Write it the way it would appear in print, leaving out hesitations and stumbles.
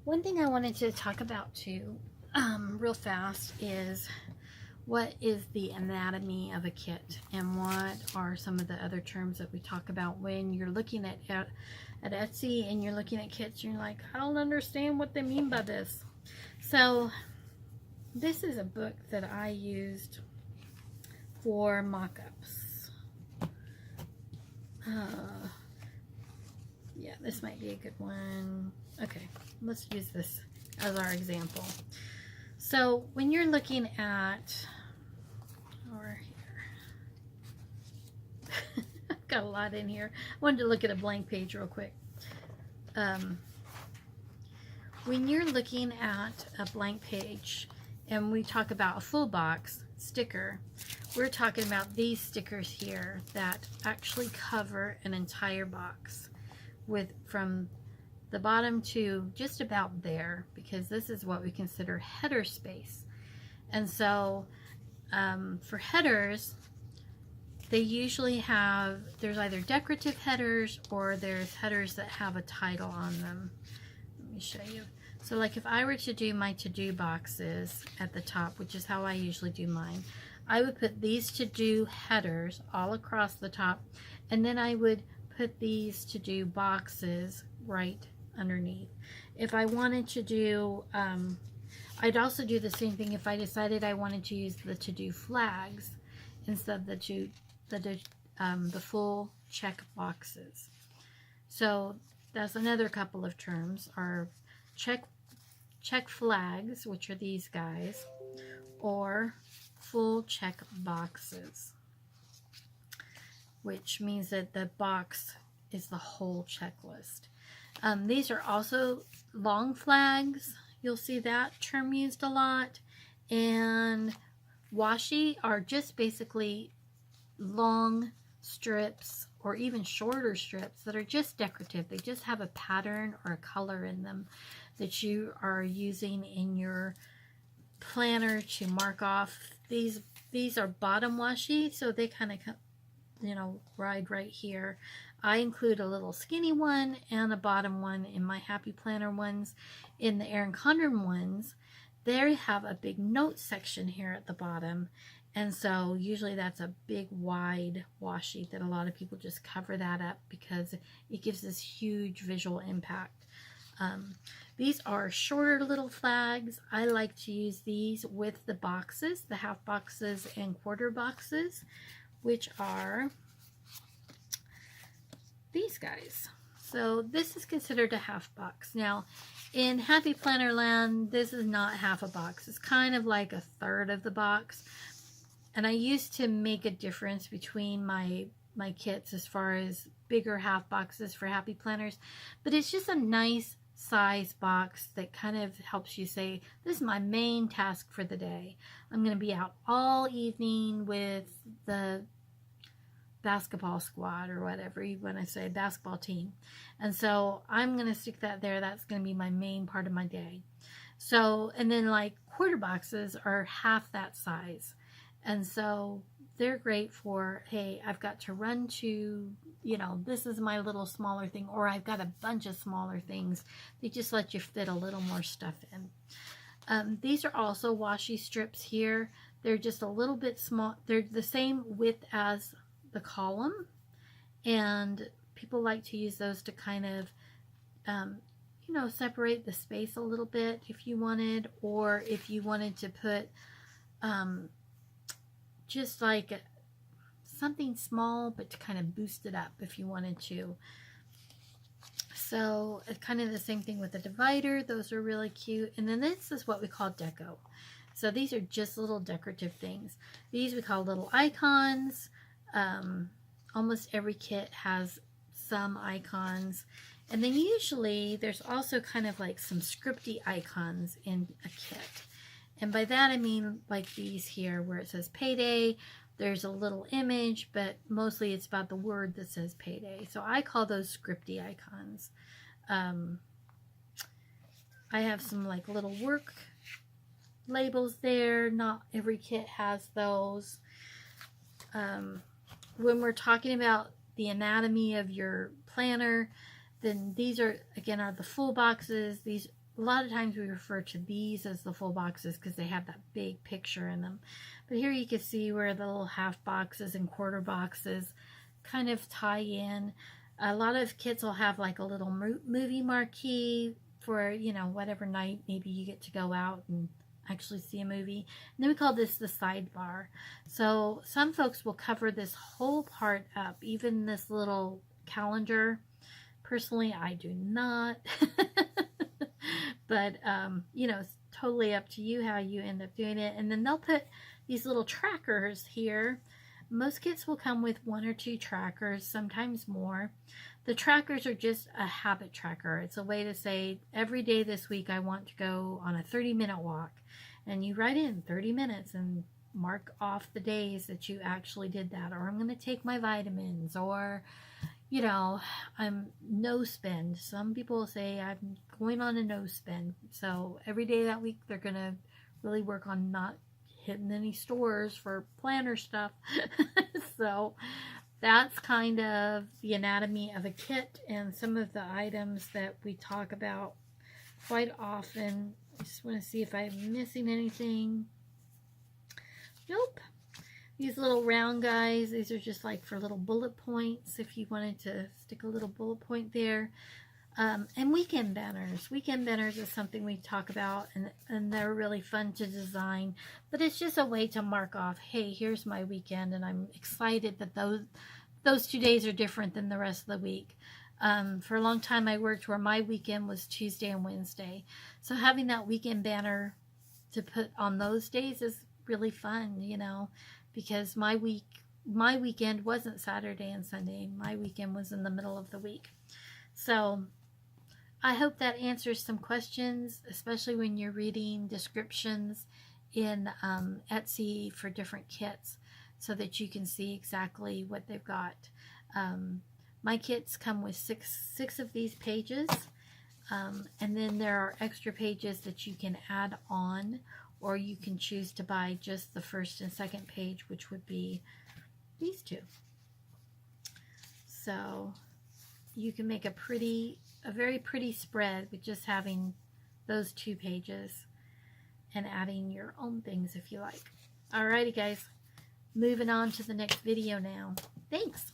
One thing I wanted to talk about too, real fast, is what is the anatomy of a kit, and what are some of the other terms that we talk about when you're looking at Etsy and you're looking at kits and you're like, I don't understand what they mean by this. So this is a book that I used for mock-ups. Yeah, this might be a good one. Okay, let's use this as our example. So when you're looking at, over here, I've got a lot in here. I wanted to look at a blank page real quick. When you're looking at a blank page and we talk about a full box sticker, we're talking about these stickers here that actually cover an entire box with from the bottom to just about there, because this is what we consider header space. And so for headers, they usually have, there's either decorative headers or there's headers that have a title on them. Let me show you. So like if I were to do my to-do boxes at the top, which is how I usually do mine, I would put these to-do headers all across the top, and then I would put these to-do boxes right underneath. If I wanted to do, I'd also do the same thing if I decided I wanted to use the to-do flags instead of the full check boxes. So that's another couple of terms, are check flags, which are these guys, or full check boxes, which means that the box is the whole checklist. These are also long flags. You'll see that term used a lot. And washi are just basically long strips or even shorter strips that are just decorative. They just have a pattern or a color in them that you are using in your planner to mark off. These are bottom washi, so they kind of, you know, ride right here. I include a little skinny one and a bottom one in my Happy Planner ones. In the Erin Condren ones, they have a big note section here at the bottom, and so usually that's a big wide washi that a lot of people just cover that up because it gives this huge visual impact. These are shorter little flags. I like to use these with the boxes, the half boxes and quarter boxes, which are these guys. So this is considered a half box. Now in Happy Planner land, this is not half a box. It's kind of like a third of the box. And I used to make a difference between my kits as far as bigger half boxes for Happy Planners, but it's just a nice size box that kind of helps you say, this is my main task for the day. I'm going to be out all evening with the basketball squad or whatever you want to say, basketball team, and so I'm going to stick that there. That's going to be my main part of my day. So, and then like quarter boxes are half that size, and so they're great for, hey, I've got to run to, you know, this is my little smaller thing, or I've got a bunch of smaller things. They just let you fit a little more stuff in. These are also washi strips here. They're just a little bit small. They're the same width as the column, and people like to use those to kind of you know, separate the space a little bit if you wanted, or if you wanted to put just like something small but to kind of boost it up if you wanted to. So it's kind of the same thing with the divider. Those are really cute. And then this is what we call deco. So these are just little decorative things. These we call little icons. Almost every kit has some icons, and then usually there's also kind of like some scripty icons in a kit, and by that I mean like these here where it says payday. There's a little image, but mostly it's about the word that says payday, so I call those scripty icons. I have some like little work labels there. Not every kit has those. When we're talking about the anatomy of your planner, then these are, again, are the full boxes. These a lot of times we refer to these as the full boxes because they have that big picture in them. But here you can see where the little half boxes and quarter boxes kind of tie in. A lot of kits will have like a little movie marquee for, you know, whatever night maybe you get to go out and actually see a movie. And then we call this the sidebar. So some folks will cover this whole part up, even this little calendar. Personally, I do not. But, you know, it's totally up to you how you end up doing it. And then they'll put these little trackers here. Most kits will come with 1 or 2 trackers, sometimes more. The trackers are just a habit tracker. It's a way to say, every day this week I want to go on a 30-minute walk. And you write in 30 minutes and mark off the days that you actually did that. Or I'm going to take my vitamins, or, you know, I'm no spend. Some people say I'm going on a no spend. So every day that week they're going to really work on not hitting any stores for planner stuff. So that's kind of the anatomy of a kit and some of the items that we talk about quite often. I just want to see if I'm missing anything. Nope. These little round guys, these are just like for little bullet points if you wanted to stick a little bullet point there. And weekend banners. Weekend banners is something we talk about, and they're really fun to design. But it's just a way to mark off, hey, here's my weekend, and I'm excited that those 2 days are different than the rest of the week. For a long time I worked where my weekend was Tuesday and Wednesday. So having that weekend banner to put on those days is really fun, you know, because my weekend wasn't Saturday and Sunday. My weekend was in the middle of the week. So I hope that answers some questions, especially when you're reading descriptions in Etsy for different kits, so that you can see exactly what they've got. My kits come with six of these pages, and then there are extra pages that you can add on, or you can choose to buy just the first and second page, which would be these two. So you can make a very pretty spread with just having those 2 pages and adding your own things if you like. Alrighty guys, moving on to the next video now. Thanks.